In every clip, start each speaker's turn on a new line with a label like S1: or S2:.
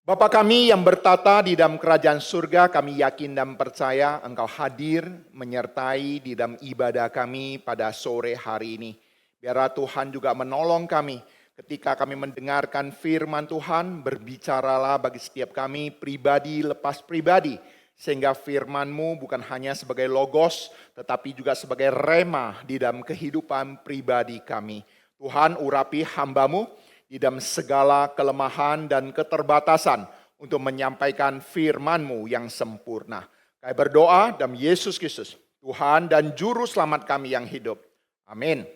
S1: Bapa kami yang bertata di dalam kerajaan surga, kami yakin dan percaya Engkau hadir menyertai di dalam ibadah kami pada sore hari ini. Biarlah Tuhan juga menolong kami ketika kami mendengarkan firman Tuhan, berbicaralah bagi setiap kami pribadi lepas pribadi. Sehingga firman-Mu bukan hanya sebagai logos, tetapi juga sebagai rema di dalam kehidupan pribadi kami. Tuhan urapi hamba-Mu di dalam segala kelemahan dan keterbatasan untuk menyampaikan firman-Mu yang sempurna. Kami berdoa dalam Yesus Kristus, Tuhan dan Juru Selamat kami yang hidup. Amin.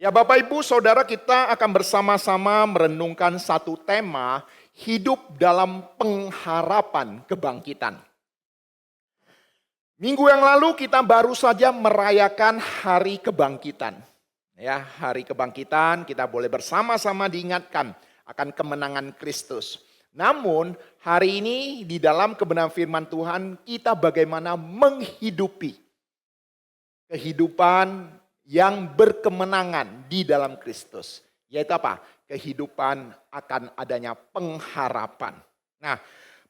S1: Ya Bapak Ibu Saudara, kita akan bersama-sama merenungkan satu tema, hidup dalam pengharapan kebangkitan. Minggu yang lalu kita baru saja merayakan hari kebangkitan. Ya, hari kebangkitan kita boleh bersama-sama diingatkan akan kemenangan Kristus. Namun hari ini di dalam kebenaran firman Tuhan kita bagaimana menghidupi kehidupan yang berkemenangan di dalam Kristus. Yaitu apa? Kehidupan akan adanya pengharapan. Nah,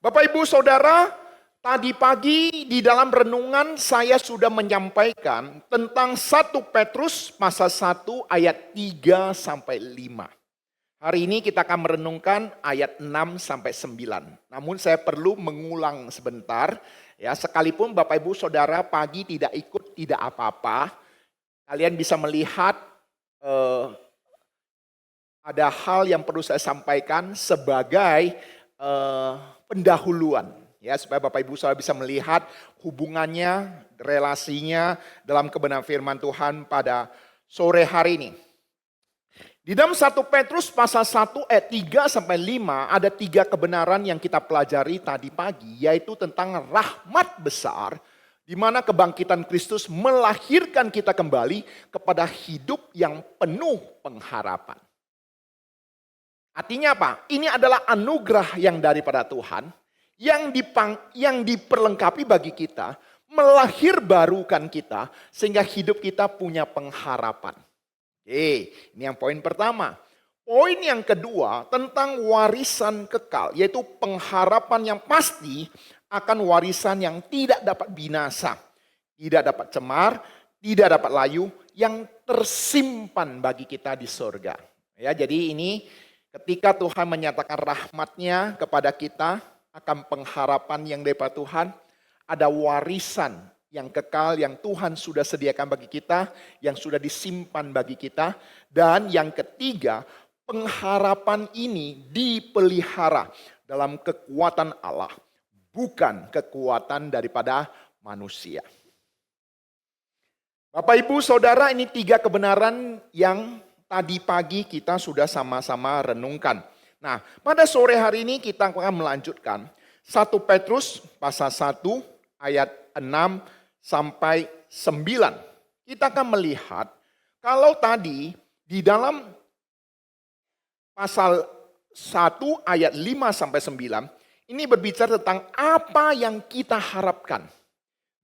S1: Bapak Ibu Saudara, tadi pagi di dalam renungan saya sudah menyampaikan tentang 1 Petrus pasal 1 ayat 3 sampai 5. Hari ini kita akan merenungkan ayat 6 sampai 9. Namun saya perlu mengulang sebentar, ya, sekalipun Bapak Ibu Saudara pagi tidak ikut tidak apa-apa. Kalian bisa melihat ada hal yang perlu saya sampaikan sebagai pendahuluan. Ya, supaya Bapak Ibu Saudara bisa melihat hubungannya, relasinya dalam kebenaran firman Tuhan pada sore hari ini. Di dalam 1 Petrus pasal 1 ayat 3 sampai 5 ada 3 kebenaran yang kita pelajari tadi pagi, yaitu tentang rahmat besar di mana kebangkitan Kristus melahirkan kita kembali kepada hidup yang penuh pengharapan. Artinya apa? Ini adalah anugerah yang daripada Tuhan yang diperlengkapi bagi kita, melahirbarukan kita sehingga hidup kita punya pengharapan. Oke, ini yang poin pertama. Poin yang kedua tentang warisan kekal, yaitu pengharapan yang pasti akan warisan yang tidak dapat binasa, tidak dapat cemar, tidak dapat layu, yang tersimpan bagi kita di surga. Ya, jadi ini ketika Tuhan menyatakan rahmat-Nya kepada kita, akan pengharapan yang daripada Tuhan, ada warisan yang kekal yang Tuhan sudah sediakan bagi kita, yang sudah disimpan bagi kita. Dan yang ketiga, pengharapan ini dipelihara dalam kekuatan Allah, bukan kekuatan daripada manusia. Bapak Ibu Saudara, ini 3 kebenaran yang tadi pagi kita sudah sama-sama renungkan. Nah, pada sore hari ini kita akan melanjutkan 1 Petrus pasal 1 ayat 6 sampai 9. Kita akan melihat kalau tadi di dalam pasal 1 ayat 5 sampai 9 ini berbicara tentang apa yang kita harapkan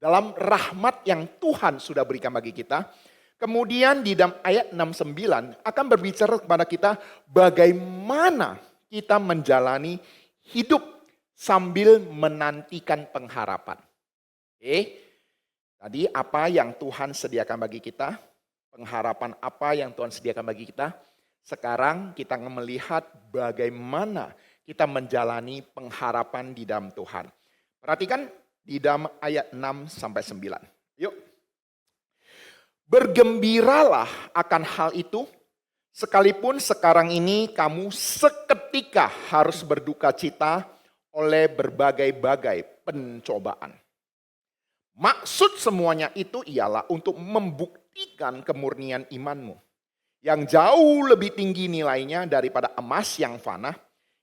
S1: dalam rahmat yang Tuhan sudah berikan bagi kita. Kemudian di dalam ayat 6-9 akan berbicara kepada kita bagaimana kita menjalani hidup sambil menantikan pengharapan. Tadi apa yang Tuhan sediakan bagi kita, pengharapan apa yang Tuhan sediakan bagi kita. Sekarang kita akan melihat bagaimana kita menjalani pengharapan di dalam Tuhan. Perhatikan di dalam ayat 6-9. Yuk. Bergembiralah akan hal itu, sekalipun sekarang ini kamu seketika harus berduka cita oleh berbagai-bagai pencobaan. Maksud semuanya itu ialah untuk membuktikan kemurnian imanmu, yang jauh lebih tinggi nilainya daripada emas yang fana,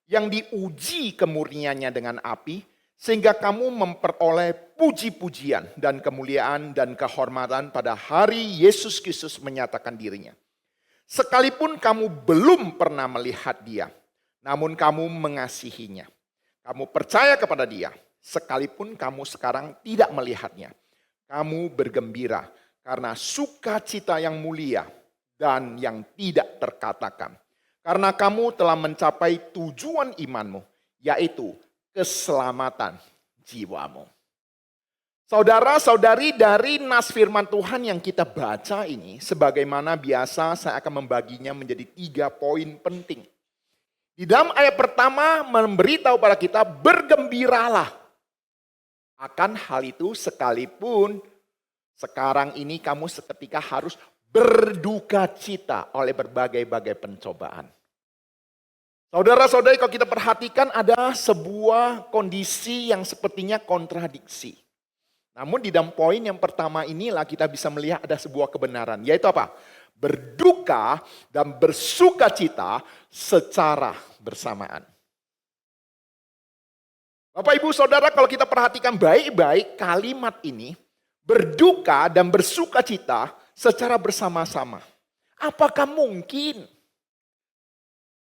S1: yang diuji kemurniannya dengan api, sehingga kamu memperoleh puji-pujian dan kemuliaan dan kehormatan pada hari Yesus Kristus menyatakan dirinya. Sekalipun kamu belum pernah melihat Dia, namun kamu mengasihinya. Kamu percaya kepada Dia, sekalipun kamu sekarang tidak melihatnya. Kamu bergembira karena sukacita yang mulia dan yang tidak terkatakan. Karena kamu telah mencapai tujuan imanmu, yaitu keselamatan jiwamu. Saudara-saudari, dari nas firman Tuhan yang kita baca ini, sebagaimana biasa saya akan membaginya menjadi 3 poin penting. Di dalam ayat pertama memberitahu pada kita, bergembiralah akan hal itu sekalipun sekarang ini kamu seketika harus berduka cita oleh berbagai-bagai pencobaan. Saudara-saudari, kalau kita perhatikan ada sebuah kondisi yang sepertinya kontradiksi. Namun di dalam poin yang pertama inilah kita bisa melihat ada sebuah kebenaran. Yaitu apa? Berduka dan bersuka cita secara bersamaan. Bapak ibu saudara, kalau kita perhatikan baik-baik kalimat ini. Berduka dan bersuka cita secara bersama-sama. Apakah mungkin?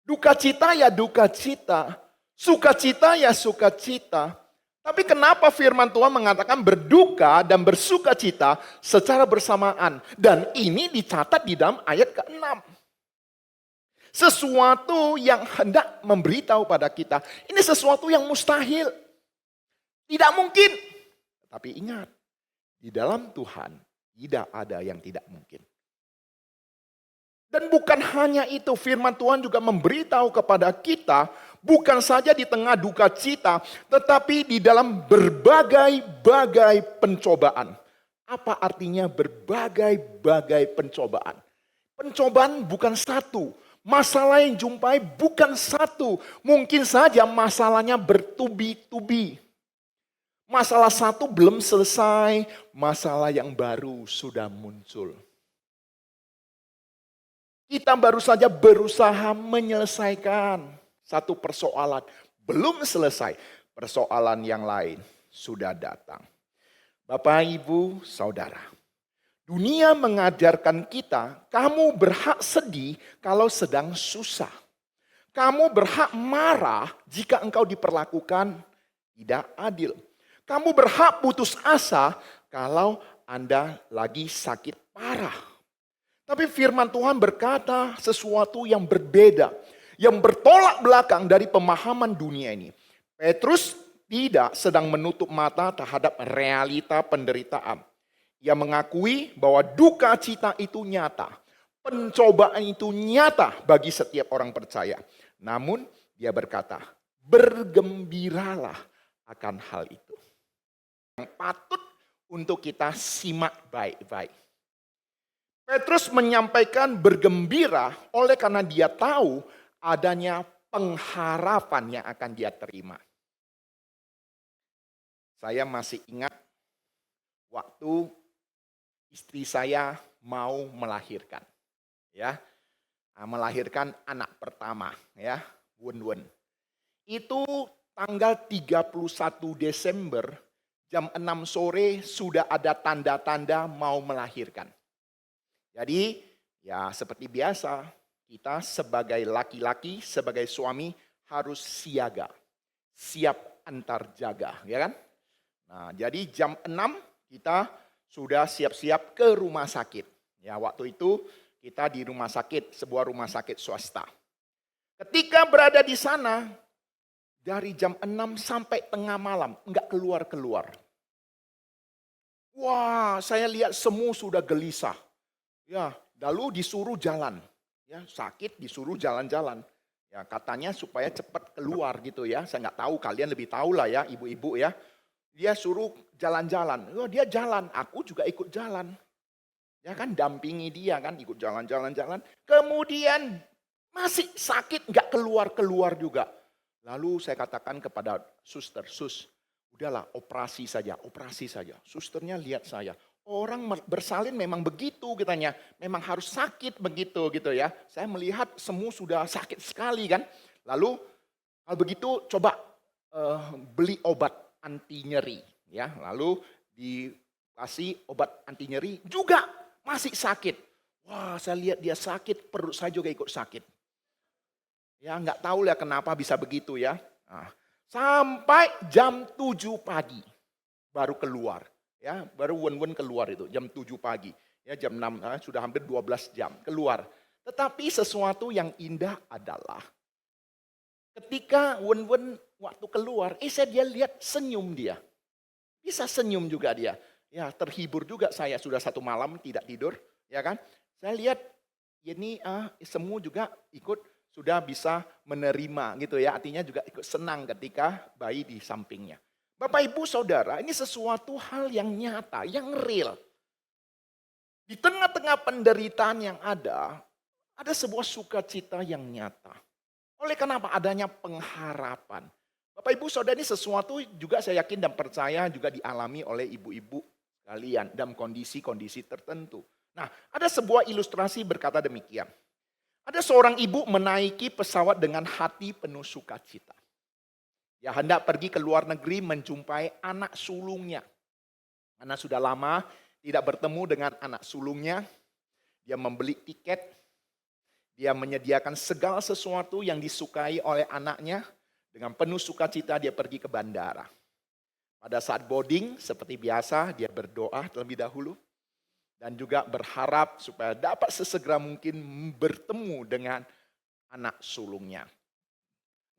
S1: Duka cita ya duka cita. Sukacita ya sukacita. Tapi kenapa firman Tuhan mengatakan berduka dan bersuka cita secara bersamaan. Dan ini dicatat di dalam ayat ke-6. Sesuatu yang hendak memberitahu pada kita. Ini sesuatu yang mustahil. Tidak mungkin. Tapi ingat, di dalam Tuhan tidak ada yang tidak mungkin. Dan bukan hanya itu, firman Tuhan juga memberitahu kepada kita, bukan saja di tengah duka cita, tetapi di dalam berbagai-bagai pencobaan. Apa artinya berbagai-bagai pencobaan? Pencobaan bukan satu, masalah yang jumpai bukan satu. Mungkin saja masalahnya bertubi-tubi. Masalah satu belum selesai, masalah yang baru sudah muncul. Kita baru saja berusaha menyelesaikan satu persoalan. Belum selesai, persoalan yang lain sudah datang. Bapak, Ibu, Saudara. Dunia mengajarkan kita, kamu berhak sedih kalau sedang susah. Kamu berhak marah jika engkau diperlakukan tidak adil. Kamu berhak putus asa kalau Anda lagi sakit parah. Tapi firman Tuhan berkata sesuatu yang berbeda. Yang bertolak belakang dari pemahaman dunia ini. Petrus tidak sedang menutup mata terhadap realita penderitaan. Ia mengakui bahwa duka cita itu nyata. Pencobaan itu nyata bagi setiap orang percaya. Namun dia berkata, bergembiralah akan hal itu. Yang patut untuk kita simak baik-baik. Petrus menyampaikan bergembira oleh karena dia tahu adanya pengharapan yang akan dia terima. Saya masih ingat waktu istri saya mau melahirkan. Ya, melahirkan anak pertama, ya, Wun. Itu tanggal 31 Desember jam 6 sore sudah ada tanda-tanda mau melahirkan. Jadi ya seperti biasa kita sebagai laki-laki, sebagai suami harus siaga. Siap antar jaga, ya kan? Nah, jadi jam 6 kita sudah siap-siap ke rumah sakit. Ya, waktu itu kita di rumah sakit, sebuah rumah sakit swasta. Ketika berada di sana, dari jam 6 sampai tengah malam, enggak keluar-keluar. Wah, saya lihat semua sudah gelisah. Ya, lalu disuruh jalan. Ya, sakit disuruh jalan-jalan. Ya, katanya supaya cepat keluar gitu ya. Saya nggak tahu, kalian lebih tahu lah ya, ibu-ibu ya. Dia suruh jalan-jalan. Oh, dia jalan, aku juga ikut jalan. Ya kan, dampingi dia kan, ikut jalan-jalan. Kemudian masih sakit, nggak keluar-keluar juga. Lalu saya katakan kepada suster, udahlah operasi saja. Susternya lihat saya. Orang bersalin memang begitu katanya. Memang harus sakit begitu gitu ya. Saya melihat semua sudah sakit sekali kan. Lalu kalau begitu coba beli obat anti nyeri. Ya, lalu dikasih obat anti nyeri juga masih sakit. Wah, saya lihat dia sakit, perut saya juga ikut sakit. Ya, nggak tahu lah kenapa bisa begitu ya. Nah, sampai jam 7 pagi baru keluar. Ya, baru Wun keluar itu jam 7 pagi. Ya, jam 6 sudah hampir 12 jam keluar. Tetapi sesuatu yang indah adalah ketika Wun waktu keluar, dia lihat senyum dia. Bisa senyum juga dia. Ya, terhibur juga saya sudah 1 malam tidak tidur, ya kan? Saya lihat ini semua juga ikut sudah bisa menerima gitu ya. Artinya juga ikut senang ketika bayi di sampingnya. Bapak Ibu Saudara, ini sesuatu hal yang nyata, yang real. Di tengah-tengah penderitaan yang ada sebuah sukacita yang nyata. Oleh kenapa adanya pengharapan. Bapak Ibu Saudara, ini sesuatu juga saya yakin dan percaya juga dialami oleh ibu-ibu kalian dalam kondisi-kondisi tertentu. Nah, ada sebuah ilustrasi berkata demikian. Ada seorang ibu menaiki pesawat dengan hati penuh sukacita. Ya, hendak pergi ke luar negeri menjumpai anak sulungnya. Karena sudah lama tidak bertemu dengan anak sulungnya. Dia membeli tiket. Dia menyediakan segala sesuatu yang disukai oleh anaknya. Dengan penuh sukacita dia pergi ke bandara. Pada saat boarding seperti biasa dia berdoa terlebih dahulu. Dan juga berharap supaya dapat sesegera mungkin bertemu dengan anak sulungnya.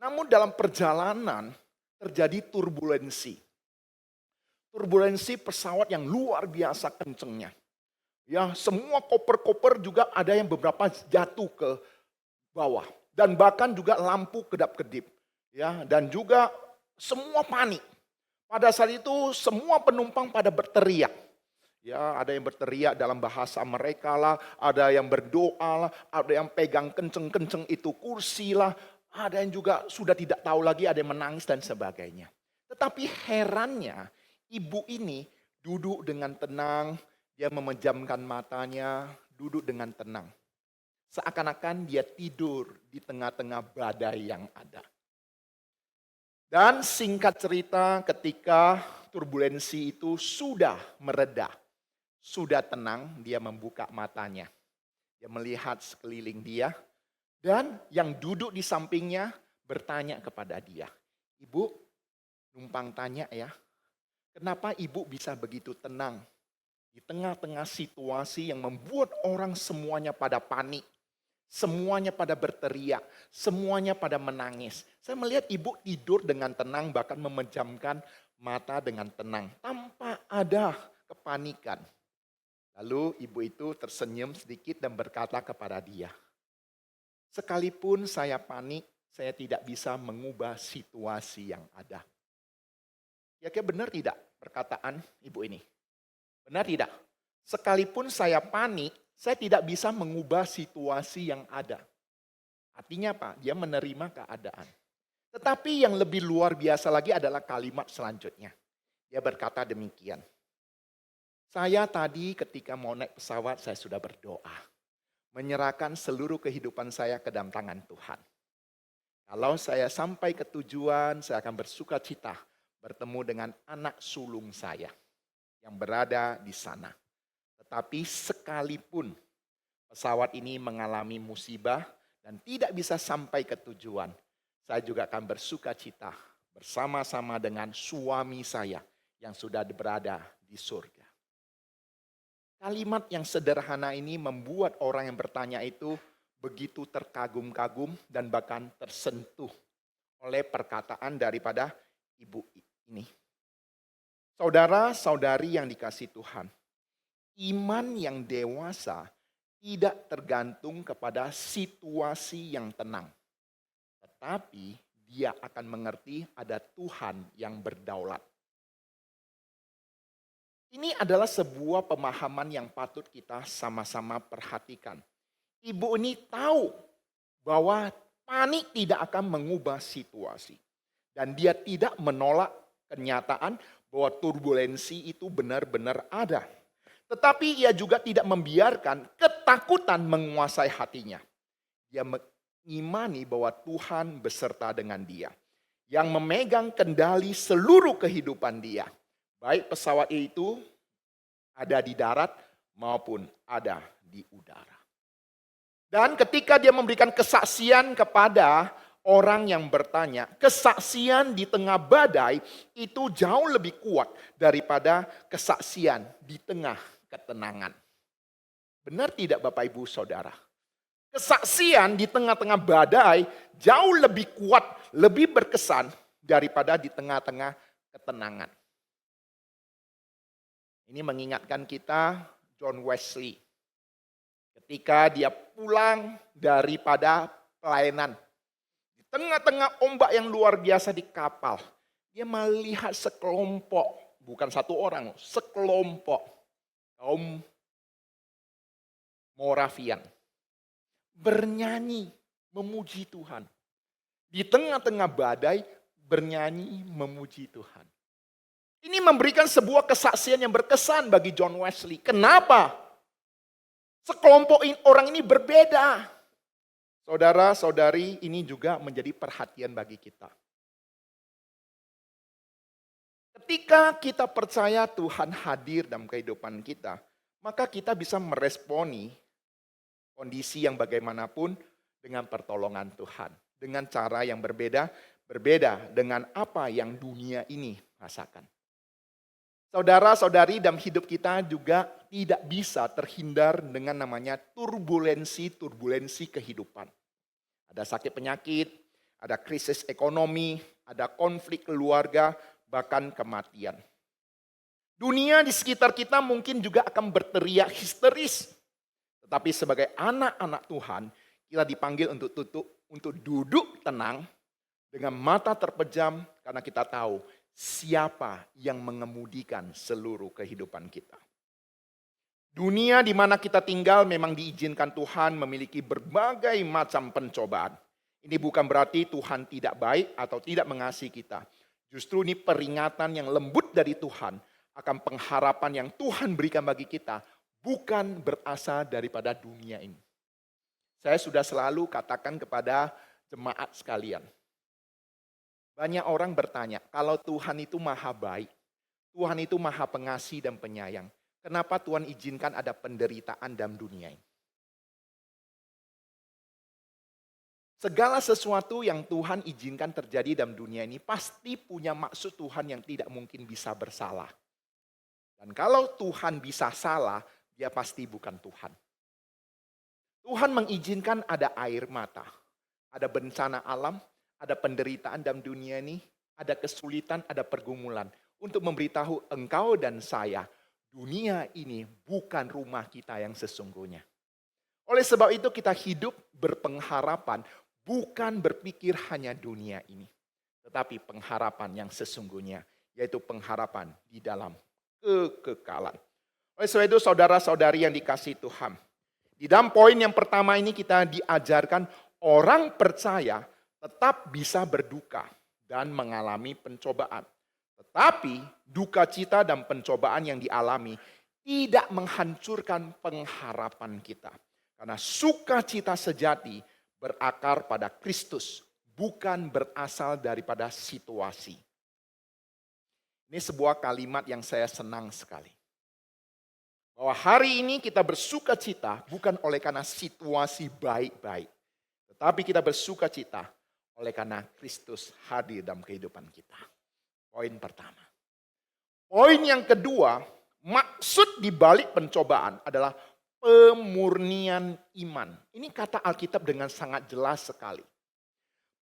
S1: Namun dalam perjalanan terjadi turbulensi. Turbulensi pesawat yang luar biasa kencengnya. Ya, semua koper-koper juga ada yang beberapa jatuh ke bawah. Dan bahkan juga lampu kedap-kedip. Ya, dan juga semua panik. Pada saat itu semua penumpang pada berteriak. Ya, ada yang berteriak dalam bahasa mereka lah, ada yang berdoa lah, ada yang pegang kenceng-kenceng itu kursi lah, ada yang juga sudah tidak tahu lagi, ada yang menangis dan sebagainya. Tetapi herannya, ibu ini duduk dengan tenang, dia memejamkan matanya, duduk dengan tenang. Seakan-akan dia tidur di tengah-tengah badai yang ada. Dan singkat cerita ketika turbulensi itu sudah mereda, sudah tenang, dia membuka matanya. Dia melihat sekeliling dia. Dan yang duduk di sampingnya bertanya kepada dia. Ibu, numpang tanya ya. Kenapa ibu bisa begitu tenang? Di tengah-tengah situasi yang membuat orang semuanya pada panik. Semuanya pada berteriak. Semuanya pada menangis. Saya melihat ibu tidur dengan tenang bahkan memejamkan mata dengan tenang. Tanpa ada kepanikan. Lalu ibu itu tersenyum sedikit dan berkata kepada dia. Sekalipun saya panik, saya tidak bisa mengubah situasi yang ada. Kira-kira benar tidak perkataan ibu ini? Benar tidak? Sekalipun saya panik, saya tidak bisa mengubah situasi yang ada. Artinya apa? Dia menerima keadaan. Tetapi yang lebih luar biasa lagi adalah kalimat selanjutnya. Dia berkata demikian. Saya tadi ketika mau naik pesawat, saya sudah berdoa. Menyerahkan seluruh kehidupan saya ke dalam tangan Tuhan. Kalau saya sampai ke tujuan, saya akan bersuka cita bertemu dengan anak sulung saya yang berada di sana. Tetapi sekalipun pesawat ini mengalami musibah dan tidak bisa sampai ke tujuan, saya juga akan bersuka cita bersama-sama dengan suami saya yang sudah berada di surga. Kalimat yang sederhana ini membuat orang yang bertanya itu begitu terkagum-kagum dan bahkan tersentuh oleh perkataan daripada ibu ini. Saudara-saudari yang dikasihi Tuhan, iman yang dewasa tidak tergantung kepada situasi yang tenang. Tetapi dia akan mengerti ada Tuhan yang berdaulat. Ini adalah sebuah pemahaman yang patut kita sama-sama perhatikan. Ibu ini tahu bahwa panik tidak akan mengubah situasi. Dan dia tidak menolak kenyataan bahwa turbulensi itu benar-benar ada. Tetapi ia juga tidak membiarkan ketakutan menguasai hatinya. Dia mengimani bahwa Tuhan beserta dengan dia. Yang memegang kendali seluruh kehidupan dia. Baik pesawat itu ada di darat maupun ada di udara. Dan ketika dia memberikan kesaksian kepada orang yang bertanya, kesaksian di tengah badai itu jauh lebih kuat daripada kesaksian di tengah ketenangan. Benar tidak Bapak Ibu Saudara? Kesaksian di tengah-tengah badai jauh lebih kuat, lebih berkesan daripada di tengah-tengah ketenangan. Ini mengingatkan kita John Wesley. Ketika dia pulang daripada pelayanan. Di tengah-tengah ombak yang luar biasa di kapal. Dia melihat sekelompok, bukan satu orang, sekelompok kaum Moravian. Bernyanyi, memuji Tuhan. Di tengah-tengah badai, bernyanyi, memuji Tuhan. Ini memberikan sebuah kesaksian yang berkesan bagi John Wesley. Kenapa? Sekelompok orang ini berbeda. Saudara-saudari, ini juga menjadi perhatian bagi kita. Ketika kita percaya Tuhan hadir dalam kehidupan kita, maka kita bisa meresponi kondisi yang bagaimanapun dengan pertolongan Tuhan. Dengan cara yang berbeda dengan apa yang dunia ini rasakan. Saudara-saudari, dalam hidup kita juga tidak bisa terhindar dengan namanya turbulensi kehidupan. Ada sakit penyakit, ada krisis ekonomi, ada konflik keluarga, bahkan kematian. Dunia di sekitar kita mungkin juga akan berteriak histeris. Tetapi sebagai anak-anak Tuhan, kita dipanggil untuk duduk tenang dengan mata terpejam karena kita tahu siapa yang mengemudikan seluruh kehidupan kita. Dunia di mana kita tinggal memang diizinkan Tuhan memiliki berbagai macam pencobaan. Ini bukan berarti Tuhan tidak baik atau tidak mengasihi kita. Justru ini peringatan yang lembut dari Tuhan akan pengharapan yang Tuhan berikan bagi kita. Bukan berasal daripada dunia ini. Saya sudah selalu katakan kepada jemaat sekalian. Banyak orang bertanya, kalau Tuhan itu maha baik, Tuhan itu maha pengasih dan penyayang, kenapa Tuhan izinkan ada penderitaan dalam dunia ini? Segala sesuatu yang Tuhan izinkan terjadi dalam dunia ini pasti punya maksud Tuhan yang tidak mungkin bisa bersalah. Dan kalau Tuhan bisa salah, dia pasti bukan Tuhan. Tuhan mengizinkan ada air mata, ada bencana alam, ada penderitaan dalam dunia ini, ada kesulitan, ada pergumulan. Untuk memberitahu engkau dan saya, dunia ini bukan rumah kita yang sesungguhnya. Oleh sebab itu kita hidup berpengharapan, bukan berpikir hanya dunia ini. Tetapi pengharapan yang sesungguhnya, yaitu pengharapan di dalam kekekalan. Oleh sebab itu saudara-saudari yang dikasihi Tuhan. Di dalam poin yang pertama ini kita diajarkan orang percaya tetap bisa berduka dan mengalami pencobaan. Tetapi duka cita dan pencobaan yang dialami tidak menghancurkan pengharapan kita. Karena sukacita sejati berakar pada Kristus, bukan berasal daripada situasi. Ini sebuah kalimat yang saya senang sekali. Bahwa hari ini kita bersuka cita bukan oleh karena situasi baik-baik. Tetapi kita bersuka cita oleh karena Kristus hadir dalam kehidupan kita. Poin pertama. Poin yang kedua, maksud di balik pencobaan adalah pemurnian iman. Ini kata Alkitab dengan sangat jelas sekali.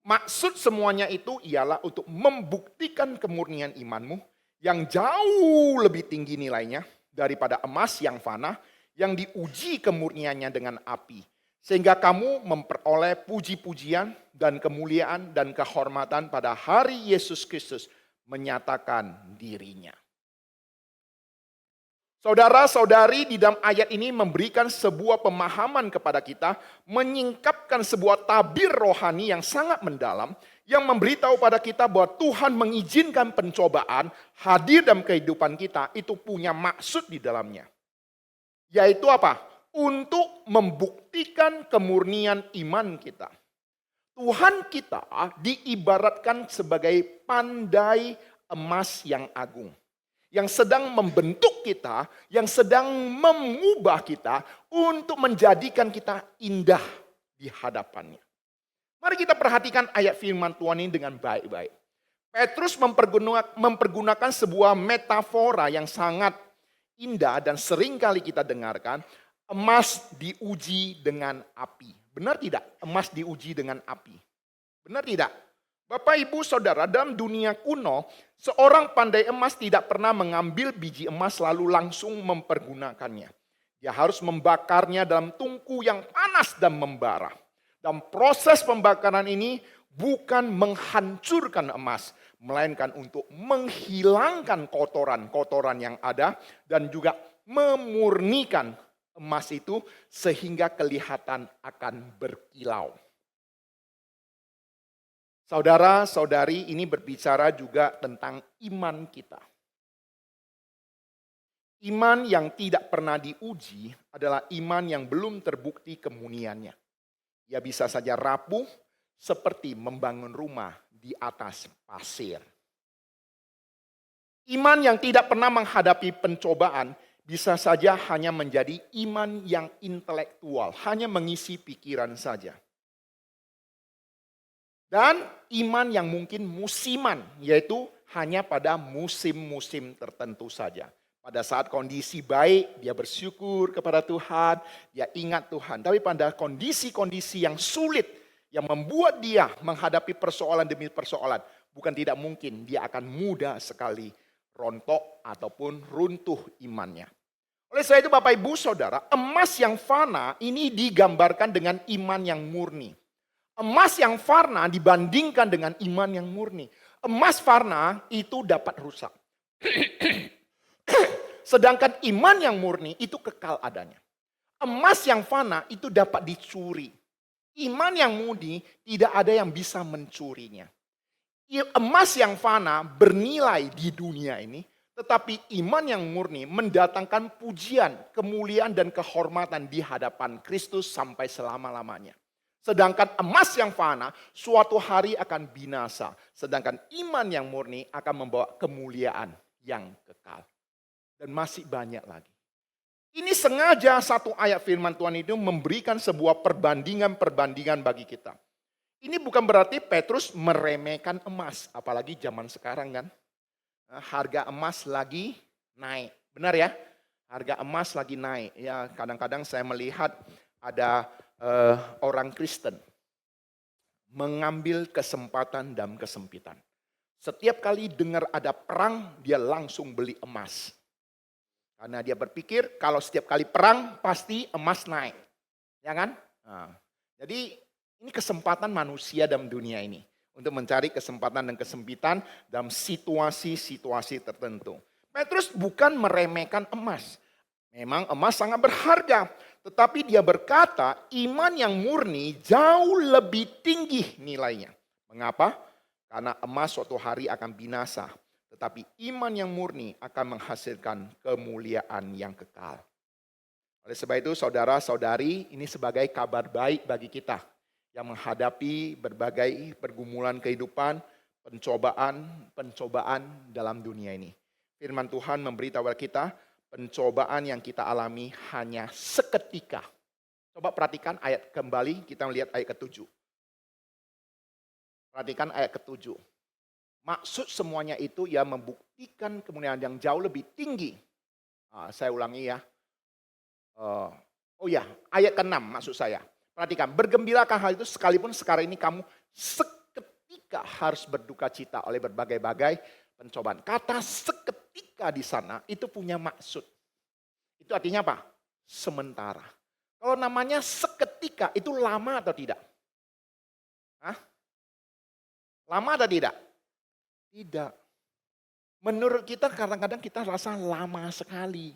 S1: Maksud semuanya itu ialah untuk membuktikan kemurnian imanmu yang jauh lebih tinggi nilainya daripada emas yang fana yang diuji kemurniannya dengan api. Sehingga kamu memperoleh puji-pujian dan kemuliaan dan kehormatan pada hari Yesus Kristus menyatakan dirinya. Saudara-saudari di dalam ayat ini memberikan sebuah pemahaman kepada kita, menyingkapkan sebuah tabir rohani yang sangat mendalam, yang memberitahu pada kita bahwa Tuhan mengizinkan pencobaan hadir dalam kehidupan kita, itu punya maksud di dalamnya. Yaitu apa? Untuk membuktikan kemurnian iman kita. Tuhan kita diibaratkan sebagai pandai emas yang agung. Yang sedang membentuk kita, yang sedang mengubah kita untuk menjadikan kita indah di hadapannya. Mari kita perhatikan ayat firman Tuhan ini dengan baik-baik. Petrus mempergunakan sebuah metafora yang sangat indah dan sering kali kita dengarkan. Emas diuji dengan api. Benar tidak? Emas diuji dengan api. Benar tidak? Bapak, Ibu, Saudara, dalam dunia kuno, seorang pandai emas tidak pernah mengambil biji emas lalu langsung mempergunakannya. Dia harus membakarnya dalam tungku yang panas dan membara. Dan proses pembakaran ini bukan menghancurkan emas, melainkan untuk menghilangkan kotoran-kotoran yang ada dan juga memurnikan emas itu sehingga kelihatan akan berkilau. Saudara-saudari, ini berbicara juga tentang iman kita. Iman yang tidak pernah diuji adalah iman yang belum terbukti kemuniannya. Ia bisa saja rapuh seperti membangun rumah di atas pasir. Iman yang tidak pernah menghadapi pencobaan bisa saja hanya menjadi iman yang intelektual, hanya mengisi pikiran saja. Dan iman yang mungkin musiman, yaitu hanya pada musim-musim tertentu saja. Pada saat kondisi baik, dia bersyukur kepada Tuhan, dia ingat Tuhan. Tapi pada kondisi-kondisi yang sulit, yang membuat dia menghadapi persoalan demi persoalan, bukan tidak mungkin dia akan mudah sekali rontok ataupun runtuh imannya. Oleh sebab itu Bapak Ibu Saudara, emas yang fana ini digambarkan dengan iman yang murni. Emas yang fana dibandingkan dengan iman yang murni. Emas fana itu dapat rusak. Sedangkan iman yang murni itu kekal adanya. Emas yang fana itu dapat dicuri. Iman yang murni tidak ada yang bisa mencurinya. Emas yang fana bernilai di dunia ini, tetapi iman yang murni mendatangkan pujian, kemuliaan dan kehormatan di hadapan Kristus sampai selama-lamanya. Sedangkan emas yang fana suatu hari akan binasa. Sedangkan iman yang murni akan membawa kemuliaan yang kekal. Dan masih banyak lagi. Ini sengaja satu ayat firman Tuhan itu memberikan sebuah perbandingan bagi kita. Ini bukan berarti Petrus meremehkan emas. Apalagi zaman sekarang kan. Harga emas lagi naik. Benar ya? Harga emas lagi naik. Ya, kadang-kadang saya melihat ada orang Kristen mengambil kesempatan dalam kesempitan. Setiap kali dengar ada perang, dia langsung beli emas. Karena dia berpikir kalau setiap kali perang pasti emas naik. Ya kan? Nah, jadi ini kesempatan manusia dalam dunia ini. Untuk mencari kesempatan dan kesempitan dalam situasi-situasi tertentu. Petrus bukan meremehkan emas. Memang emas sangat berharga. Tetapi dia berkata iman yang murni jauh lebih tinggi nilainya. Mengapa? Karena emas suatu hari akan binasa. Tetapi iman yang murni akan menghasilkan kemuliaan yang kekal. Oleh sebab itu saudara-saudari, ini sebagai kabar baik bagi kita yang menghadapi berbagai pergumulan kehidupan, pencobaan dalam dunia ini. Firman Tuhan memberitahu kita, pencobaan yang kita alami hanya seketika. Coba perhatikan ayat kembali, kita melihat ayat ke-7. Perhatikan ayat ke-7. Maksud semuanya itu ya membuktikan kemuliaan yang jauh lebih tinggi. Saya ulangi ya. Ayat ke-6 maksud saya. Perhatikan, bergembirakan hal itu sekalipun sekarang ini kamu seketika harus berduka cita oleh berbagai-bagai pencobaan. Kata seketika di sana itu punya maksud. Itu artinya apa? Sementara. Kalau namanya seketika itu lama atau tidak? Lama atau tidak? Tidak. Menurut kita kadang-kadang kita rasa lama sekali.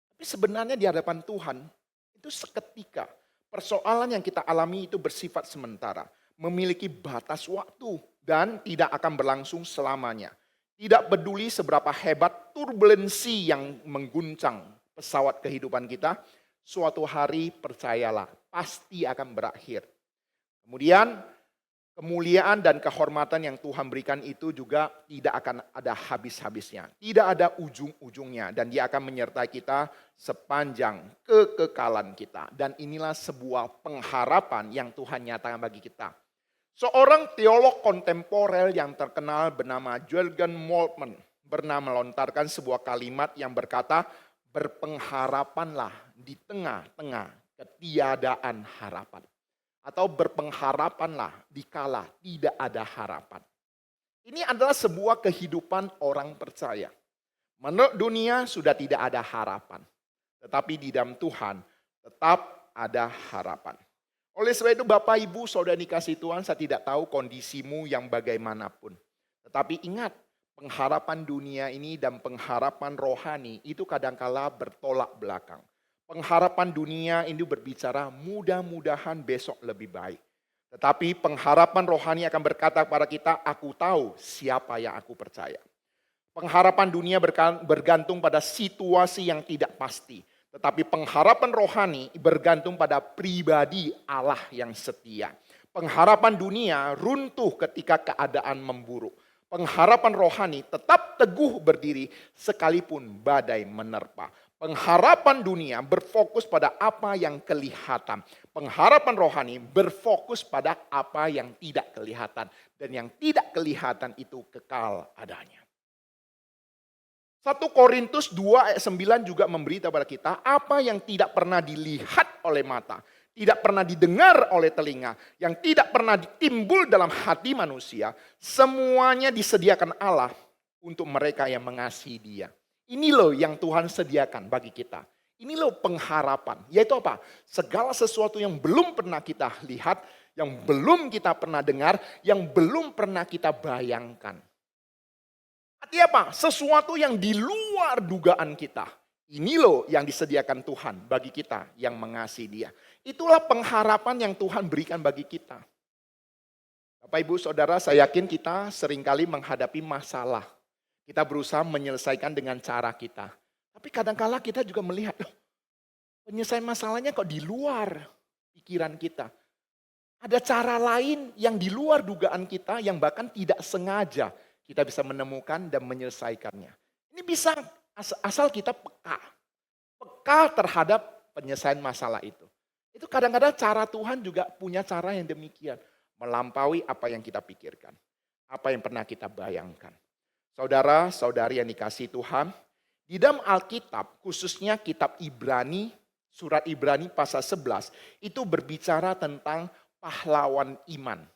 S1: Tapi sebenarnya di hadapan Tuhan itu seketika. Persoalan yang kita alami itu bersifat sementara. Memiliki batas waktu dan tidak akan berlangsung selamanya. Tidak peduli seberapa hebat turbulensi yang mengguncang pesawat kehidupan kita. Suatu hari percayalah pasti akan berakhir. Kemudian kemuliaan dan kehormatan yang Tuhan berikan itu juga tidak akan ada habis-habisnya. Tidak ada ujung-ujungnya. Dan dia akan menyertai kita sepanjang kekekalan kita. Dan inilah sebuah pengharapan yang Tuhan nyatakan bagi kita. Seorang teolog kontemporer yang terkenal bernama Jürgen Moltmann pernah melontarkan sebuah kalimat yang berkata, berpengharapanlah di tengah-tengah ketiadaan harapan. Atau berpengharapanlah dikala tidak ada harapan. Ini adalah sebuah kehidupan orang percaya. Menurut dunia sudah tidak ada harapan. Tetapi di dalam Tuhan tetap ada harapan. Oleh sebab itu Bapak Ibu Saudara dikasih Tuhan, saya tidak tahu kondisimu yang bagaimanapun. Tetapi ingat, pengharapan dunia ini dan pengharapan rohani itu kadangkala bertolak belakang. Pengharapan dunia ini berbicara mudah-mudahan besok lebih baik. Tetapi pengharapan rohani akan berkata kepada kita, aku tahu siapa yang aku percaya. Pengharapan dunia bergantung pada situasi yang tidak pasti. Tetapi pengharapan rohani bergantung pada pribadi Allah yang setia. Pengharapan dunia runtuh ketika keadaan memburuk. Pengharapan rohani tetap teguh berdiri sekalipun badai menerpa. Pengharapan dunia berfokus pada apa yang kelihatan. Pengharapan rohani berfokus pada apa yang tidak kelihatan. Dan yang tidak kelihatan itu kekal adanya. 1 Korintus 2 ayat 9 juga memberitahu kepada kita apa yang tidak pernah dilihat oleh mata, tidak pernah didengar oleh telinga, yang tidak pernah timbul dalam hati manusia, semuanya disediakan Allah untuk mereka yang mengasihi Dia. Ini loh yang Tuhan sediakan bagi kita. Ini loh pengharapan, yaitu apa? Segala sesuatu yang belum pernah kita lihat, yang belum kita pernah dengar, yang belum pernah kita bayangkan. Artinya apa? Sesuatu yang di luar dugaan kita. Ini loh yang disediakan Tuhan bagi kita yang mengasihi Dia. Itulah pengharapan yang Tuhan berikan bagi kita. Bapak Ibu Saudara, saya yakin kita seringkali menghadapi masalah. Kita berusaha menyelesaikan dengan cara kita. Tapi kadangkala kita juga melihat, loh, penyelesaian masalahnya kok di luar pikiran kita. Ada cara lain yang di luar dugaan kita yang bahkan tidak sengaja kita bisa menemukan dan menyelesaikannya. Ini bisa asal kita peka. Peka terhadap penyelesaian masalah itu. Itu kadang-kadang cara Tuhan juga punya cara yang demikian. Melampaui apa yang kita pikirkan. Apa yang pernah kita bayangkan. Saudara-saudari yang dikasihi Tuhan. Di dalam Alkitab, khususnya kitab Ibrani, surat Ibrani pasal 11. Itu berbicara tentang pahlawan iman.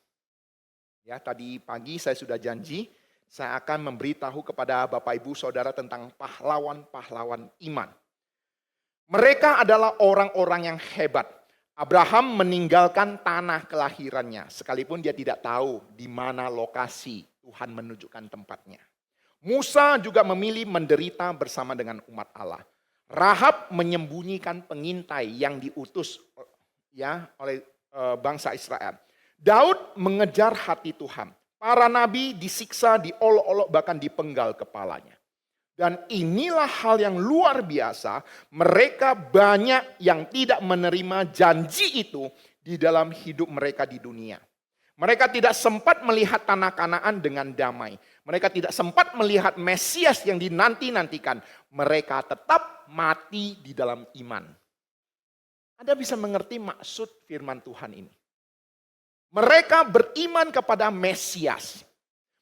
S1: Ya, tadi pagi saya sudah janji. Saya akan memberitahu kepada Bapak Ibu Saudara tentang pahlawan-pahlawan iman. Mereka adalah orang-orang yang hebat. Abraham meninggalkan tanah kelahirannya. Sekalipun dia tidak tahu di mana lokasi Tuhan menunjukkan tempatnya. Musa juga memilih menderita bersama dengan umat Allah. Rahab menyembunyikan pengintai yang diutus oleh bangsa Israel. Daud mengejar hati Tuhan. Para nabi disiksa, diolok-olok, bahkan dipenggal kepalanya. Dan inilah hal yang luar biasa. Mereka banyak yang tidak menerima janji itu di dalam hidup mereka di dunia. Mereka tidak sempat melihat tanah Kanaan dengan damai. Mereka tidak sempat melihat Mesias yang dinanti-nantikan. Mereka tetap mati di dalam iman. Anda bisa mengerti maksud firman Tuhan ini. Mereka beriman kepada Mesias.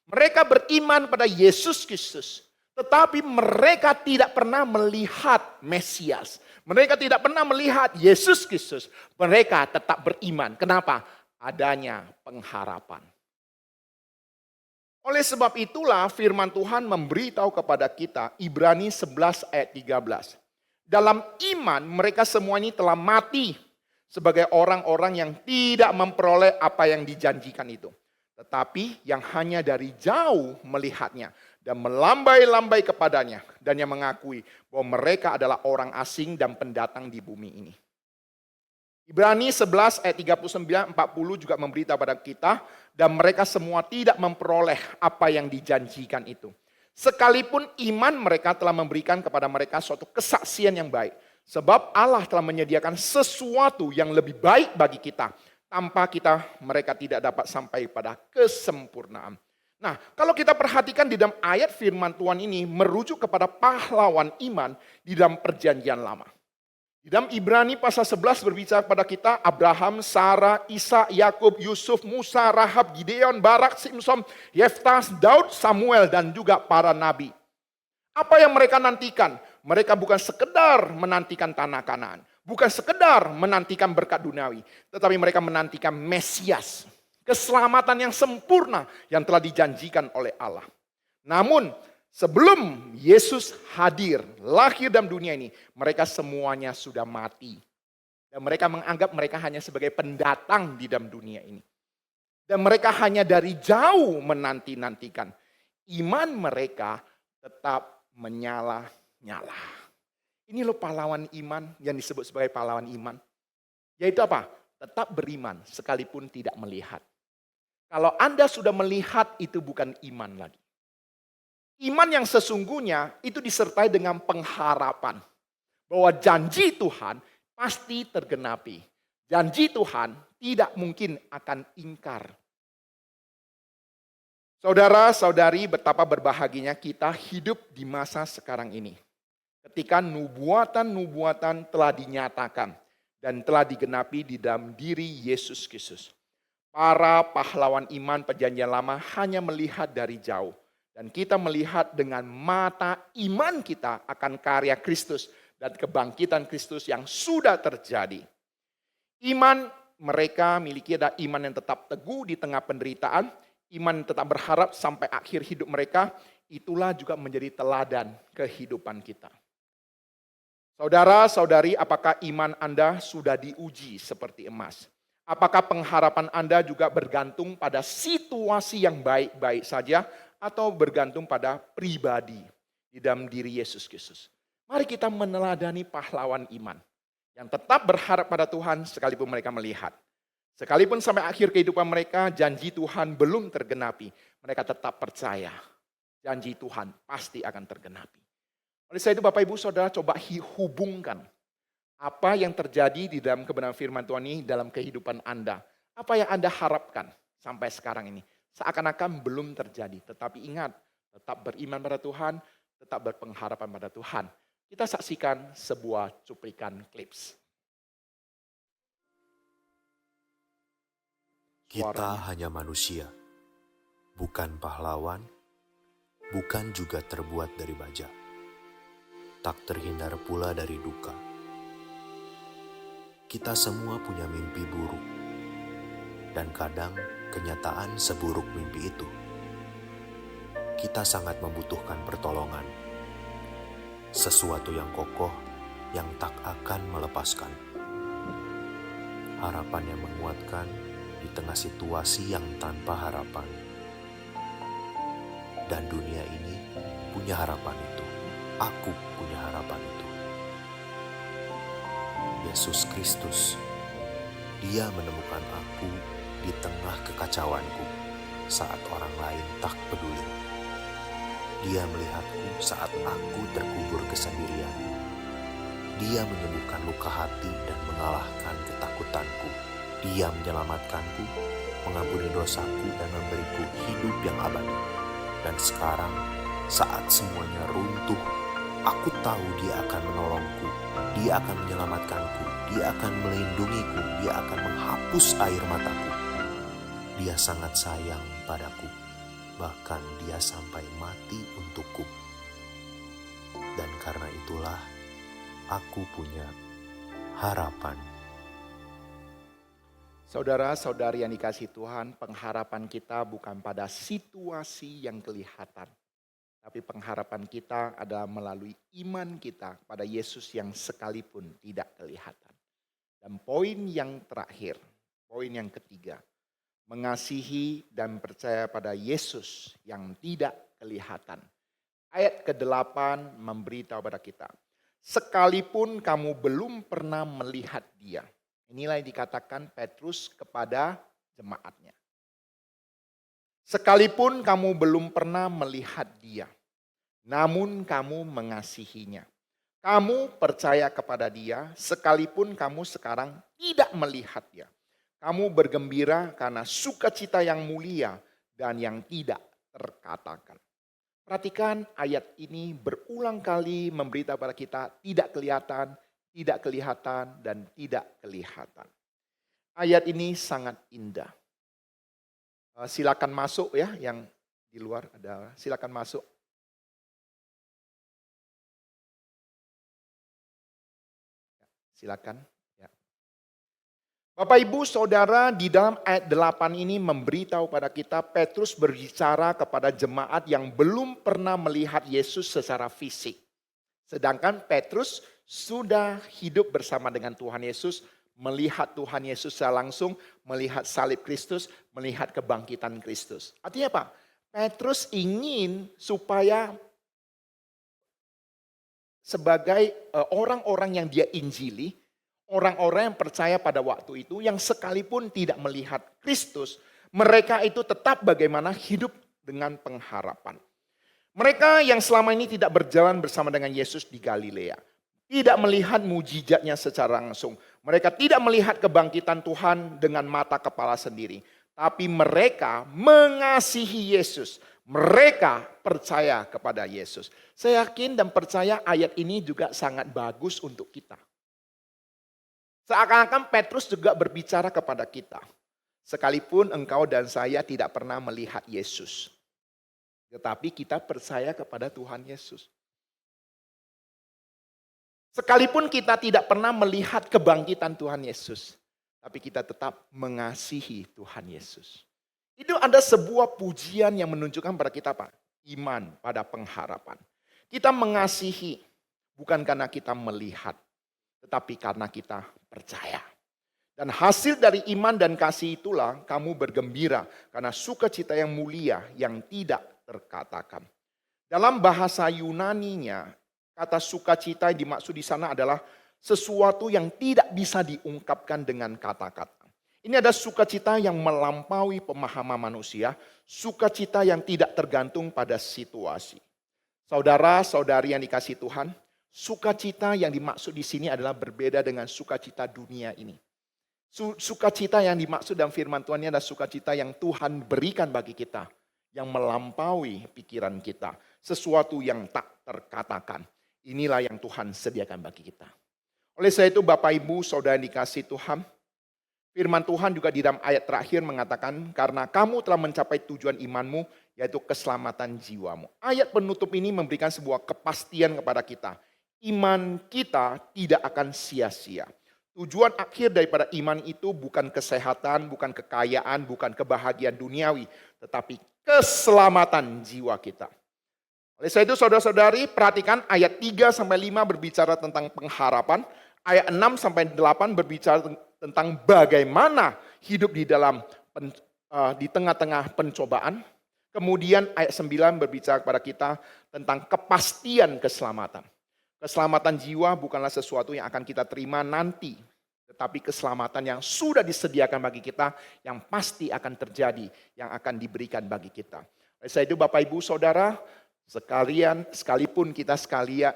S1: Mereka beriman pada Yesus Kristus. Tetapi mereka tidak pernah melihat Mesias. Mereka tidak pernah melihat Yesus Kristus. Mereka tetap beriman. Kenapa? Adanya pengharapan. Oleh sebab itulah firman Tuhan memberitahu kepada kita, Ibrani 11 ayat 13. Dalam iman mereka semua ini telah mati sebagai orang-orang yang tidak memperoleh apa yang dijanjikan itu. Tetapi yang hanya dari jauh melihatnya dan melambai-lambai kepadanya. Dan yang mengakui bahwa mereka adalah orang asing dan pendatang di bumi ini. Ibrani 11 ayat 39-40 juga memberitahu pada kita. Dan mereka semua tidak memperoleh apa yang dijanjikan itu. Sekalipun iman mereka telah memberikan kepada mereka suatu kesaksian yang baik. Sebab Allah telah menyediakan sesuatu yang lebih baik bagi kita. Tanpa mereka tidak dapat sampai pada kesempurnaan. Nah, kalau kita perhatikan di dalam ayat firman Tuhan ini merujuk kepada pahlawan iman di dalam perjanjian lama. Di dalam Ibrani pasal 11 berbicara kepada kita Abraham, Sarah, Isa, Yakub, Yusuf, Musa, Rahab, Gideon, Barak, Simson, Yeftas, Daud, Samuel dan juga para nabi. Apa yang mereka nantikan? Mereka bukan sekedar menantikan tanah Kanaan. Bukan sekedar menantikan berkat duniawi. Tetapi mereka menantikan Mesias. Keselamatan yang sempurna yang telah dijanjikan oleh Allah. Namun sebelum Yesus hadir, lahir dalam dunia ini, mereka semuanya sudah mati. Dan mereka menganggap mereka hanya sebagai pendatang di dalam dunia ini. Dan mereka hanya dari jauh menanti-nantikan. Iman mereka tetap menyala-nyala. Ini loh pahlawan iman yang disebut sebagai pahlawan iman. Yaitu apa? Tetap beriman sekalipun tidak melihat. Kalau Anda sudah melihat, itu bukan iman lagi. Iman yang sesungguhnya itu disertai dengan pengharapan. Bahwa janji Tuhan pasti tergenapi. Janji Tuhan tidak mungkin akan ingkar. Saudara-saudari, betapa berbahagianya kita hidup di masa sekarang ini. Ketika nubuatan-nubuatan telah dinyatakan dan telah digenapi di dalam diri Yesus Kristus. Para pahlawan iman perjanjian lama hanya melihat dari jauh. Dan kita melihat dengan mata iman kita akan karya Kristus dan kebangkitan Kristus yang sudah terjadi. Iman mereka miliki adalah iman yang tetap teguh di tengah penderitaan. Iman yang tetap berharap sampai akhir hidup mereka. Itulah juga menjadi teladan kehidupan kita. Saudara-saudari, apakah iman Anda sudah diuji seperti emas? Apakah pengharapan Anda juga bergantung pada situasi yang baik-baik saja atau bergantung pada pribadi di dalam diri Yesus Kristus? Mari kita meneladani pahlawan iman yang tetap berharap pada Tuhan sekalipun mereka melihat. Sekalipun sampai akhir kehidupan mereka janji Tuhan belum tergenapi, mereka tetap percaya janji Tuhan pasti akan tergenapi. Oleh sebab itu Bapak Ibu Saudara coba hubungkan apa yang terjadi di dalam kebenaran firman Tuhan ini dalam kehidupan Anda. Apa yang Anda harapkan sampai sekarang ini. Seakan-akan belum terjadi. Tetapi ingat, tetap beriman pada Tuhan, tetap berpengharapan pada Tuhan. Kita saksikan sebuah cuplikan klips.
S2: Kita hanya manusia, bukan pahlawan, bukan juga terbuat dari baja. Tak terhindar pula dari duka. Kita semua punya mimpi buruk, dan kadang kenyataan seburuk mimpi itu. Kita sangat membutuhkan pertolongan, sesuatu yang kokoh yang tak akan melepaskan. Harapan yang menguatkan di tengah situasi yang tanpa harapan. Dan dunia ini punya harapan itu. Aku punya harapan itu. Yesus Kristus, Dia menemukan aku di tengah kekacauanku saat orang lain tak peduli. Dia melihatku saat aku terkubur kesendirian. Dia menyembuhkan luka hati dan mengalahkan ketakutanku. Dia menyelamatkanku, mengampuni dosaku dan memberiku hidup yang abadi. Dan sekarang, saat semuanya runtuh, aku tahu Dia akan menolongku, Dia akan menyelamatkanku, Dia akan melindungiku, Dia akan menghapus air mataku. Dia sangat sayang padaku, bahkan Dia sampai mati untukku. Dan karena itulah, aku punya harapan.
S1: Saudara-saudari yang dikasihi Tuhan, pengharapan kita bukan pada situasi yang kelihatan. Tapi pengharapan kita adalah melalui iman kita pada Yesus yang sekalipun tidak kelihatan. Dan poin yang terakhir, poin yang ketiga, mengasihi dan percaya pada Yesus yang tidak kelihatan. Ayat ke-8 memberitahu pada kita, sekalipun kamu belum pernah melihat Dia. Inilah yang dikatakan Petrus kepada jemaatnya. Sekalipun kamu belum pernah melihat Dia, namun kamu mengasihinya. Kamu percaya kepada Dia, sekalipun kamu sekarang tidak melihat Dia. Kamu bergembira karena sukacita yang mulia dan yang tidak terkatakan. Perhatikan ayat ini berulang kali memberitahu pada kita tidak kelihatan, dan tidak kelihatan. Ayat ini sangat indah. Silakan masuk ya, yang di luar ada. Silakan masuk. Silakan. Ya. Bapak Ibu Saudara, di dalam ayat 8 ini memberitahu pada kita Petrus berbicara kepada jemaat yang belum pernah melihat Yesus secara fisik. Sedangkan Petrus sudah hidup bersama dengan Tuhan Yesus, melihat Tuhan Yesus secara langsung, melihat salib Kristus, melihat kebangkitan Kristus. Artinya apa? Petrus ingin supaya sebagai orang-orang yang dia injili, orang-orang yang percaya pada waktu itu yang sekalipun tidak melihat Kristus, mereka itu tetap bagaimana hidup dengan pengharapan. Mereka yang selama ini tidak berjalan bersama dengan Yesus di Galilea, tidak melihat mujizatnya secara langsung. Mereka tidak melihat kebangkitan Tuhan dengan mata kepala sendiri. Tapi mereka mengasihi Yesus. Mereka percaya kepada Yesus. Saya yakin dan percaya ayat ini juga sangat bagus untuk kita. Seakan-akan Petrus juga berbicara kepada kita. Sekalipun engkau dan saya tidak pernah melihat Yesus. Tetapi kita percaya kepada Tuhan Yesus. Sekalipun kita tidak pernah melihat kebangkitan Tuhan Yesus. Tapi kita tetap mengasihi Tuhan Yesus. Itu ada sebuah pujian yang menunjukkan pada kita apa? Iman pada pengharapan. Kita mengasihi bukan karena kita melihat. Tetapi karena kita percaya. Dan hasil dari iman dan kasih itulah kamu bergembira. Karena sukacita yang mulia yang tidak terkatakan. Dalam bahasa Yunaninya, kata sukacita yang dimaksud di sana adalah sesuatu yang tidak bisa diungkapkan dengan kata-kata. Ini ada sukacita yang melampaui pemahaman manusia, sukacita yang tidak tergantung pada situasi. Saudara-saudari yang dikasihi Tuhan, sukacita yang dimaksud di sini adalah berbeda dengan sukacita dunia ini. Sukacita yang dimaksud dalam firman Tuhan ini adalah sukacita yang Tuhan berikan bagi kita. Yang melampaui pikiran kita. Sesuatu yang tak terkatakan. Inilah yang Tuhan sediakan bagi kita. Oleh sebab itu Bapak Ibu Saudara yang dikasihi Tuhan. Firman Tuhan juga di dalam ayat terakhir mengatakan. Karena kamu telah mencapai tujuan imanmu. Yaitu keselamatan jiwamu. Ayat penutup ini memberikan sebuah kepastian kepada kita. Iman kita tidak akan sia-sia. Tujuan akhir daripada iman itu bukan kesehatan, bukan kekayaan, bukan kebahagiaan duniawi. Tetapi keselamatan jiwa kita. Oleh sebab itu saudara-saudari perhatikan ayat 3-5 berbicara tentang pengharapan. Ayat 6-8 berbicara tentang bagaimana hidup di dalam di tengah-tengah pencobaan. Kemudian ayat 9 berbicara kepada kita tentang kepastian keselamatan. Keselamatan jiwa bukanlah sesuatu yang akan kita terima nanti. Tetapi keselamatan yang sudah disediakan bagi kita. Yang pasti akan terjadi. Yang akan diberikan bagi kita. Oleh sebab itu Bapak Ibu Saudara. Sekalipun kita sekalian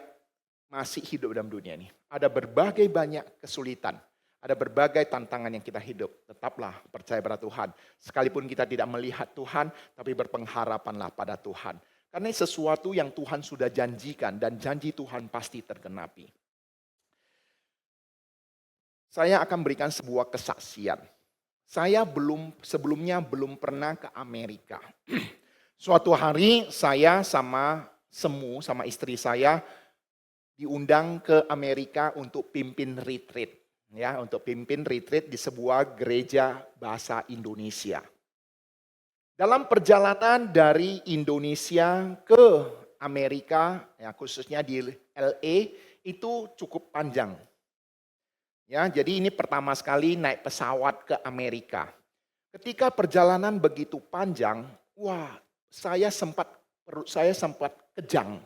S1: masih hidup dalam dunia ini. Ada berbagai banyak kesulitan. Ada berbagai tantangan yang kita hidup. Tetaplah percaya pada Tuhan. Sekalipun kita tidak melihat Tuhan. Tapi berpengharapanlah pada Tuhan. Karena sesuatu yang Tuhan sudah janjikan dan janji Tuhan pasti tergenapi. Saya akan berikan sebuah kesaksian. Saya sebelumnya belum pernah ke Amerika. Suatu hari saya sama istri saya diundang ke Amerika untuk pimpin retreat. Ya, untuk pimpin retreat di sebuah gereja bahasa Indonesia. Dalam perjalanan dari Indonesia ke Amerika, ya khususnya di LA, itu cukup panjang. Ya, jadi ini pertama sekali naik pesawat ke Amerika. Ketika perjalanan begitu panjang, perut saya sempat kejang.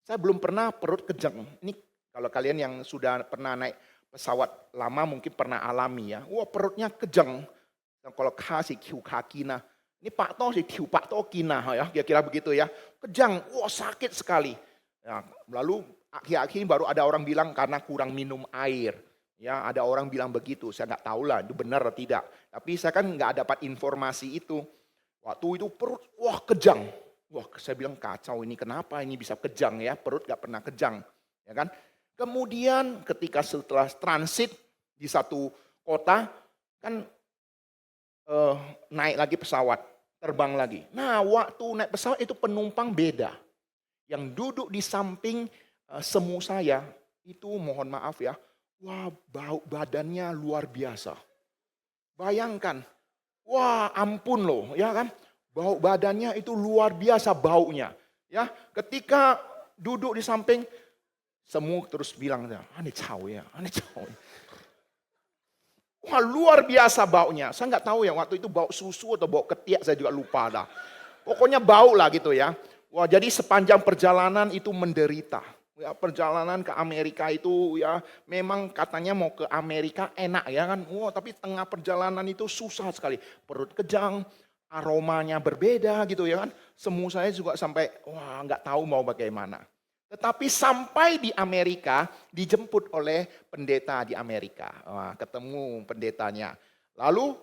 S1: Saya belum pernah perut kejang. Ini kalau kalian yang sudah pernah naik pesawat lama mungkin pernah alami ya. Perutnya kejang. Dan kalau kasih kaki nah. Ini Pak Toh sih Pak Toh kina ya, kira-kira begitu ya. Kejang, sakit sekali. Ya, lalu akhir-akhir baru ada orang bilang karena kurang minum air. Ya, ada orang bilang begitu, saya nggak tahu lah itu benar atau tidak. Tapi saya kan nggak dapat informasi itu. Waktu itu perut, kejang. Saya bilang kacau ini kenapa ini bisa kejang ya, perut nggak pernah kejang. Ya kan? Kemudian ketika setelah transit di satu kota, kan naik lagi pesawat, terbang lagi. Nah waktu naik pesawat itu penumpang beda. Yang duduk di samping semu saya, itu mohon maaf ya, bau badannya luar biasa. Bayangkan, wah ampun loh, ya kan? Bau badannya itu luar biasa baunya. Ya, ketika duduk di samping, semua terus bilang, aneh cawe ya, aneh cawe. Wah luar biasa baunya. Saya nggak tahu ya waktu itu bau susu atau bau ketiak, saya juga lupa dah. Pokoknya bau lah gitu ya. Wah jadi sepanjang perjalanan itu menderita. Ya, perjalanan ke Amerika itu ya memang katanya mau ke Amerika enak ya kan. Wah tapi tengah perjalanan itu susah sekali. Perut kejang, aromanya berbeda gitu ya kan. Semu saya juga sampai wah nggak tahu mau bagaimana. Tetapi sampai di Amerika dijemput oleh pendeta di Amerika. Wah, ketemu pendetanya. Lalu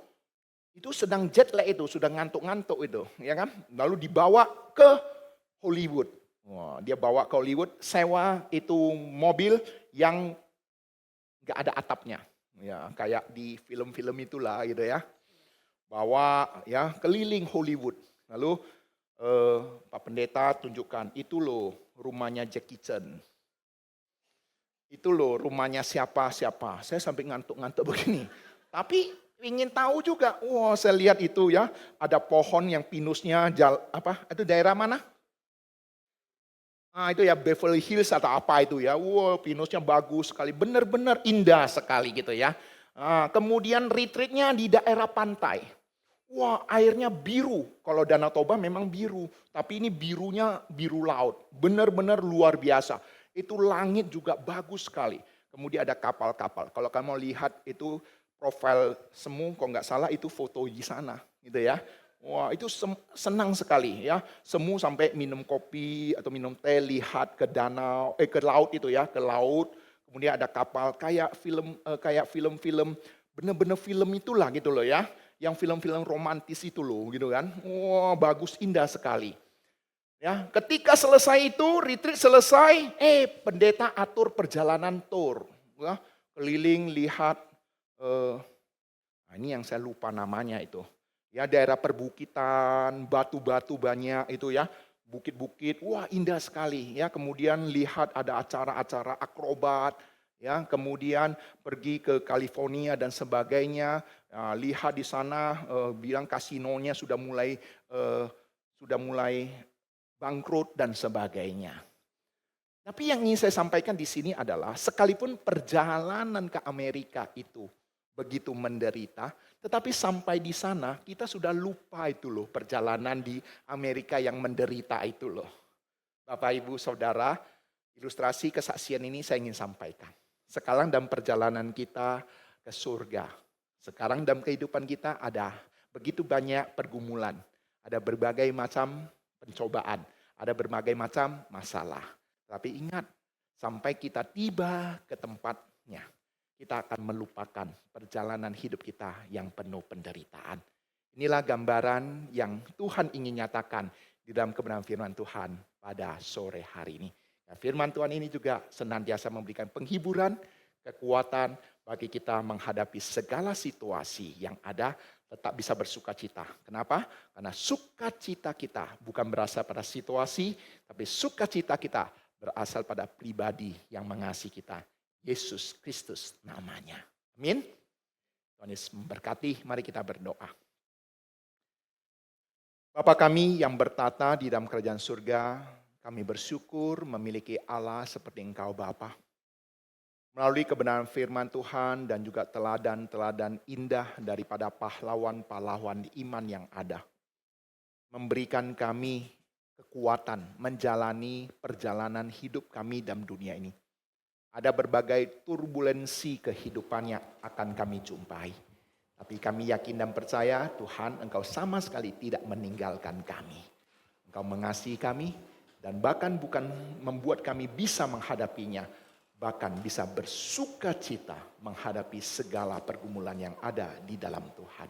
S1: itu sedang jet lag itu, sudah ngantuk-ngantuk itu, ya kan? Lalu dibawa ke Hollywood. Wah, dia bawa ke Hollywood, sewa itu mobil yang nggak ada atapnya. Ya, kayak di film-film itulah gitu ya. Bawa ya keliling Hollywood. Lalu Pak Pendeta tunjukkan, itu loh rumahnya Jackie Chan. Itu loh rumahnya siapa-siapa. Saya sampai ngantuk-ngantuk begini. Tapi ingin tahu juga, wah saya lihat itu ya, ada pohon yang pinusnya, itu daerah mana? Itu ya Beverly Hills atau apa itu ya, wah pinusnya bagus sekali, benar-benar indah sekali gitu ya. Kemudian retreatnya di daerah pantai. Wah airnya biru, kalau Danau Toba memang biru, tapi ini birunya biru laut, benar-benar luar biasa. Itu langit juga bagus sekali. Kemudian ada kapal-kapal, kalau kamu lihat itu profil semu, kalau nggak salah itu foto di sana gitu ya. Wah itu senang sekali ya, semu sampai minum kopi atau minum teh, lihat ke danau, ke laut itu ya, ke laut. Kemudian ada kapal kayak film-film, benar-benar film itulah gitu loh ya. Yang film-film romantis itu loh gitu kan. Wah bagus indah sekali. Ya, ketika selesai itu, retreat selesai, pendeta atur perjalanan tour. Ya, keliling lihat, ini yang saya lupa namanya itu. Ya daerah perbukitan, batu-batu banyak itu ya. Bukit-bukit, wah indah sekali ya. Kemudian lihat ada acara-acara akrobat, ya. Kemudian pergi ke California dan sebagainya. Lihat di sana, bilang kasinonya sudah mulai bangkrut dan sebagainya. Tapi yang ingin saya sampaikan di sini adalah sekalipun perjalanan ke Amerika itu begitu menderita, tetapi sampai di sana kita sudah lupa itu loh perjalanan di Amerika yang menderita itu loh. Bapak Ibu Saudara, ilustrasi kesaksian ini saya ingin sampaikan. Sekarang dalam perjalanan kita ke surga, sekarang dalam kehidupan kita ada begitu banyak pergumulan, ada berbagai macam pencobaan, ada berbagai macam masalah. Tapi ingat, sampai kita tiba ke tempatnya, kita akan melupakan perjalanan hidup kita yang penuh penderitaan. Inilah gambaran yang Tuhan ingin nyatakan di dalam kebenaran firman Tuhan pada sore hari ini. Nah, firman Tuhan ini juga senantiasa memberikan penghiburan, kekuatan bagi kita menghadapi segala situasi yang ada, tetap bisa bersukacita. Kenapa? Karena sukacita kita bukan berasal pada situasi, tapi sukacita kita berasal pada pribadi yang mengasihi kita. Yesus Kristus namanya. Amin. Tuhan Yesus memberkati, mari kita berdoa. Bapa kami yang bertata di dalam kerajaan surga, kami bersyukur memiliki Allah seperti Engkau Bapa. Melalui kebenaran firman Tuhan dan juga teladan-teladan indah daripada pahlawan-pahlawan iman yang ada. Memberikan kami kekuatan menjalani perjalanan hidup kami dalam dunia ini. Ada berbagai turbulensi kehidupan yang akan kami jumpai. Tapi kami yakin dan percaya Tuhan Engkau sama sekali tidak meninggalkan kami. Engkau mengasihi kami dan bahkan bukan membuat kami bisa menghadapinya. Bahkan bisa bersukacita menghadapi segala pergumulan yang ada di dalam Tuhan.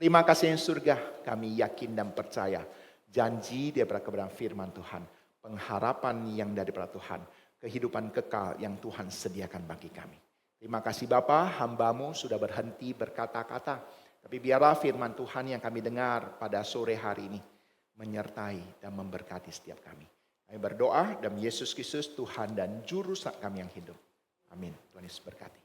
S1: Terima kasih yang surga, kami yakin dan percaya. Janji daripada kebenaran firman Tuhan. Pengharapan yang daripada Tuhan. Kehidupan kekal yang Tuhan sediakan bagi kami. Terima kasih Bapa, hamba-Mu sudah berhenti berkata-kata. Tapi biarlah firman Tuhan yang kami dengar pada sore hari ini. Menyertai dan memberkati setiap kami. Kami berdoa dalam Yesus Kristus Tuhan dan Juru Selamat kami yang hidup. Amin. Tuhan Yesus berkati.